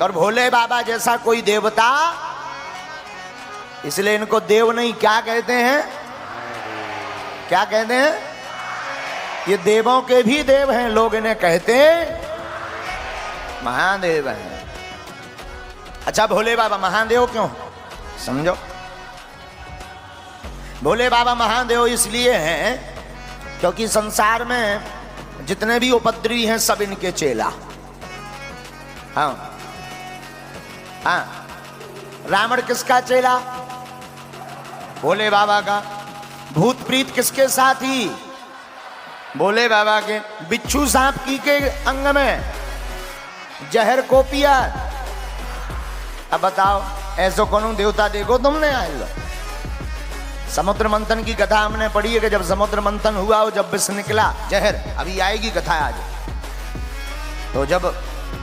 और भोले बाबा जैसा कोई देवता, इसलिए इनको देव नहीं क्या कहते हैं, क्या कहते हैं? ये देवों के भी देव हैं, लोग इन्हें कहते महादेव हैं। अच्छा, भोले बाबा महादेव क्यों? समझो, भोले बाबा महादेव इसलिए हैं क्योंकि संसार में जितने भी उपद्रवी हैं सब इनके चेला। हाँ हाँ, रावण किसका चेला? भोले बाबा का। भूत प्रीत किसके साथी? भोले बाबा के। बिच्छू सांप की के अंग में जहर को पिया। अब बताओ, ऐसो कौन देवता देखो तुमने आज लो? समुद्र मंथन की कथा हमने पढ़ी है कि जब समुद्र मंथन हुआ और जब विष निकला जहर, अभी आएगी कथा आज। तो जब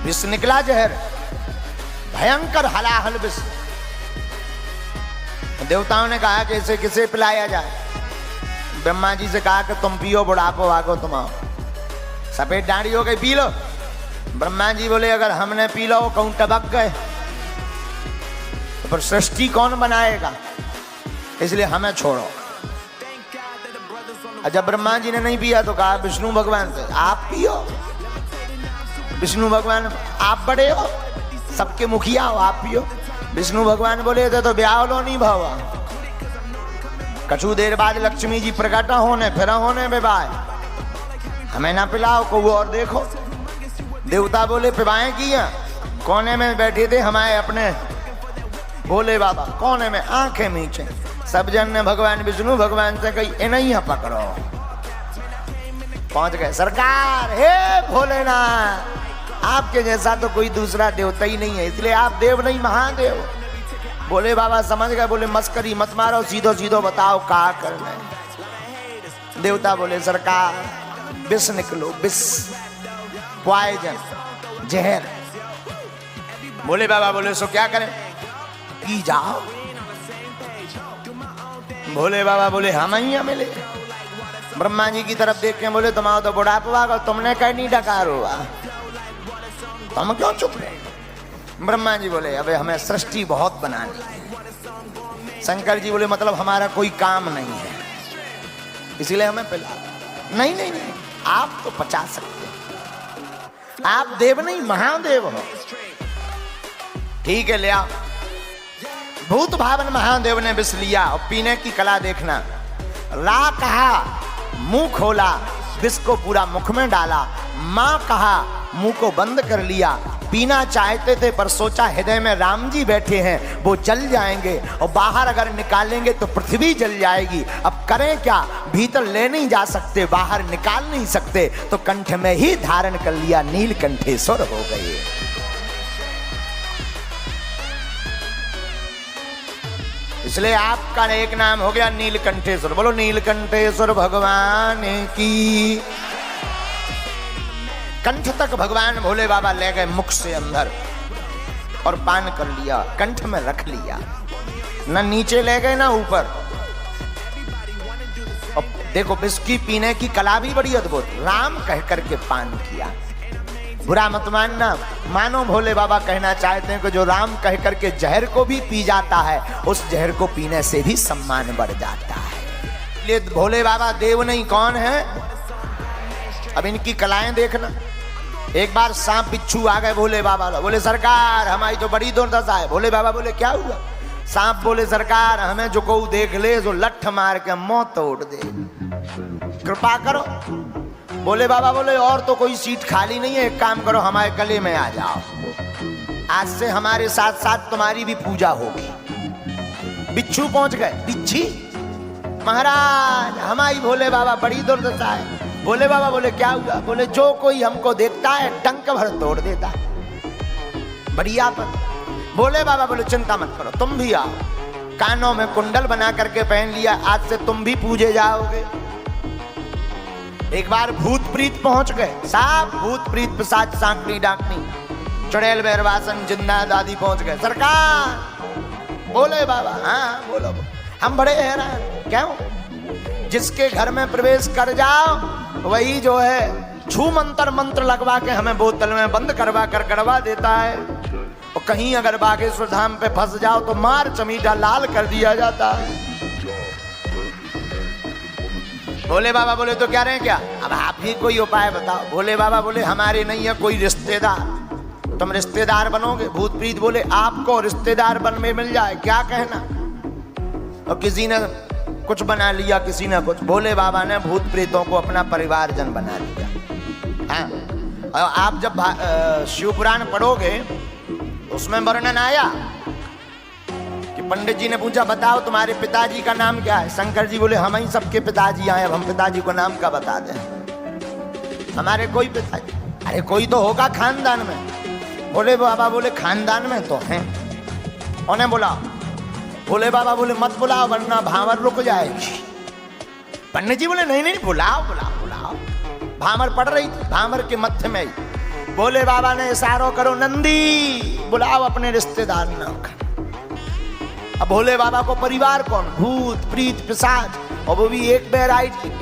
विष निकला जहर, भयंकर हलाहल विष, देवताओं ने कहा कि इसे किसे पिलाया जाए? ब्रह्मा जी से कहा कि तुम पियो, बुढ़ापो आगो तुम आओ, सफेद दाढ़ी हो गई, पी लो। ब्रह्मा जी बोले अगर हमने पी लो कहूं टबक गए तो फिर सृष्टि कौन बनाएगा, इसलिए हमें छोड़ो। जब ब्रह्मा जी ने नहीं पिया तो कहा विष्णु भगवान से आप पियो। विष्णु भगवान, आप बड़े हो, सबके मुखिया हो, आप पियो। विष्णु भगवान बोले थे तो ब्याह लो नहीं भावा। कछु देर बाद लक्ष्मी जी प्रकट होने फिर होने विवाह, हमें ना पिलाओ को वो और देखो। देवता बोले पिवाएं किया, कोने में बैठे थे हमारे अपने भोले बाबा, कोने में आंखें नीचे। सब जन ने भगवान विष्णु भगवान से कही इन्हीं पकड़ो। पहुंच गए सरकार, हे भोलेनाथ आपके जैसा तो कोई दूसरा देवता ही नहीं है, इसलिए आप देव नहीं महादेव। भोले बाबा समझ गए, बोले मस्करी मत मारो, सीधो सीधो बताओ क्या करना है। देवता बोले सरकार विष निकलो, विष पॉइजन, जहर। भोले बाबा बोले सो क्या करें? पी जाओ। भोले बाबा बोले हम ही मिले। ब्रह्मा जी की तरफ देख के बोले तुम आओ तो बुढ़ापा का, तुमने कहीं नहीं डकार हुआ, तुम क्यों चुप रहे? ब्रह्मा जी बोले अबे हमें सृष्टि बहुत बनानी है। शंकर जी बोले मतलब हमारा कोई काम नहीं है इसलिए हमें पिला। नहीं नहीं नहीं, आप तो पचा सकते हैं, आप देव नहीं महादेव हो। ठीक है ले आओ। भूत भावन महादेव ने विष लिया और पीने की कला देखना। रा कहा, मुंह खोला, विष को पूरा मुख में डाला। माँ कहा, मुंह को बंद कर लिया। पीना चाहते थे पर सोचा हृदय में राम जी बैठे हैं, वो जल जाएंगे और बाहर अगर निकालेंगे तो पृथ्वी जल जाएगी। अब करें क्या? भीतर ले नहीं जा सकते, बाहर निकाल नहीं सकते, तो कंठ में ही धारण कर लिया, नीलकंठेश्वर हो गए। इसलिए आपका एक नाम हो गया नीलकंठेश्वर। बोलो नीलकंठेश्वर भगवान की। कंठ तक भगवान भोले बाबा ले गए मुख से अंदर और पान कर लिया, कंठ में रख लिया, ना नीचे ले गए ना ऊपर। और देखो विस्की पीने की कला भी बड़ी अद्भुत, राम कह करके पान किया। बुरा मत मानना, मानो भोले बाबा कहना चाहते हैं कि जो राम कह करके जहर को भी पी जाता है, उस जहर को पीने से भी सम्मान बढ़ जाता है। ये भोले बाबा देव नहीं कौन है? अब इनकी कलाएं देखना। एक बार सांप बिच्छू आ गए भोले बाबा, बोले सरकार हमारी तो बड़ी दुर्दशा है। भोले बाबा बोले क्या हुआ? सांप बोले सरकार हमें जो को देख ले जो लठ मार के मुंह तोड़ दे, कृपा करो। भोले बाबा बोले और तो कोई सीट खाली नहीं है, एक काम करो हमारे गले में आ जाओ, आज से हमारे साथ साथ तुम्हारी भी पूजा होगी। बिच्छू पहुंच गए। बिच्छी महाराज हमारी भोले बाबा बड़ी दुर्दशा है। भोले बाबा बोले क्या हुआ? बोले जो कोई हमको देखता है टंक भर तोड़ देता, बढ़िया पर। भोले बाबा बोले चिंता मत करो, तुम भी आओ। कानों में कुंडल बना करके पहन लिया, आज से तुम भी पूजे जाओगे। एक बार भूत प्रीत पहुंच गए, साहब भूत प्रीत पिशाच सांकनी डाकनी चुड़ैल बैरवासन जिन्नात आदि पहुंच गए। सरकार भोले बाबा, हाँ बोलो। हम बड़े हैरान, क्यों? जिसके घर में प्रवेश कर जाओ वही जो है छू मंत्र लगवा के हमें बोतल में बंद करवा कर गड़वा देता है। और कहीं अगर बागेश्वर धाम पे फंस जाओ तो मार चमीटा लाल कर दिया जाता है। भोले बाबा बोले तो क्या रहे क्या, अब आप ही कोई उपाय बताओ। भोले बाबा बोले हमारे नहीं है कोई रिश्तेदार, तुम रिश्तेदार बनोगे। भूत प्रीत बोले आपको रिश्तेदार बन में मिल जाए क्या कहना। और किसी ने कुछ बना लिया, किसी ने कुछ। भोले बाबा ने भूत प्रीतों को अपना परिवारजन बना लिया। हाँ, और आप जब शिव पुराण पढ़ोगे उसमें वर्णन आया कि पंडित जी ने पूछा बताओ तुम्हारे पिताजी का नाम क्या है। शंकर जी बोले हम ही सबके पिताजी आए, अब हम पिताजी को नाम का बता दें। हमारे कोई पिताजी, अरे कोई तो होगा खानदान में। भोले बाबा बोले खानदान में तो हैं, उन्हें बुलाओ। भोले बाबा बोले मत बुलाओ वरना भांवर रुक जाएगी। पंडित जी बोले नहीं नहीं बुलाओ बुलाओ बुलाओ। भांवर पड़ रही थी, भांवर के मध्य में ही भोले बाबा ने इशारों करो नंदी बुलाओ अपने रिश्तेदार नाम का। अब भोले बाबा को परिवार कौन, भूत प्रीत पिशाच, और वो भी एक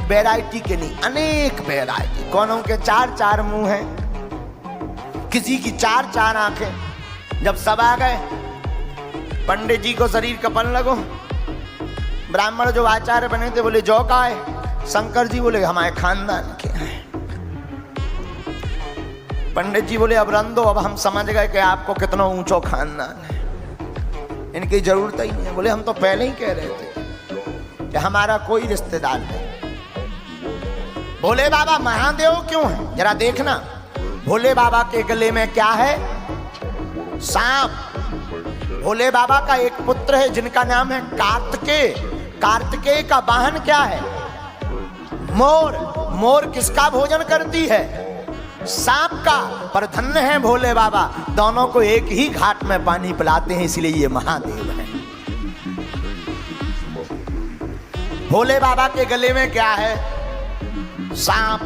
वैरायटी के नहीं, अनेक वैरायटी। कौनों के 4-4 मुंह हैं, किसी की 4-4 आंखें। जब सब आ गए पंडित जी को शरीर कपन लगो। ब्राह्मण जो आचार्य बने थे बोले जो का है। शंकर जी बोले हमारे खानदान के हैं। पंडित जी बोले अब रन दो, अब हम समझ गए कि आपको कितना ऊंचो खानदान है, इनकी जरूरत ही नहीं है। बोले हम तो पहले ही कह रहे थे कि हमारा कोई रिश्तेदार नहीं। भोले बाबा महादेव क्यों है जरा देखना। भोले बाबा के गले में क्या है, सांप। भोले बाबा का एक पुत्र है जिनका नाम है कार्तिकेय। कार्तिकेय का वाहन क्या है, मोर। मोर किसका भोजन करती है, सांप का। पर धन्य है भोले बाबा, दोनों को एक ही घाट में पानी पिलाते हैं, इसलिए ये महादेव है। भोले बाबा के गले में क्या है, सांप।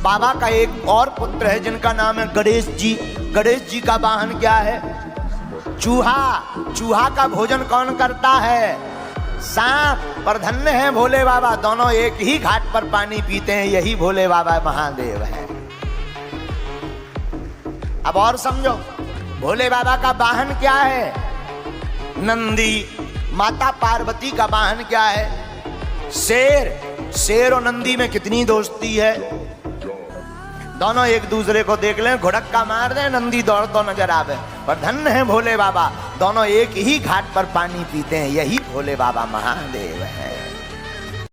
बाबा का एक और पुत्र है जिनका नाम है गणेश जी। गणेश जी का वाहन क्या है, चूहा। चूहा का भोजन कौन करता है, सांप। पर धन्य है भोले बाबा, दोनों एक ही घाट पर पानी पीते हैं, यही भोले बाबा महादेव है। अब और समझो, भोले बाबा का वाहन क्या है, नंदी। माता पार्वती का वाहन क्या है, शेर। शेर और नंदी में कितनी दोस्ती है, दोनों एक दूसरे को देख लें, घुड़क्का मार दें, नंदी दौड़ तो नजर आवे। पर धन्य है भोले बाबा, दोनों एक ही घाट पर पानी पीते हैं, यही भोले बाबा महादेव है।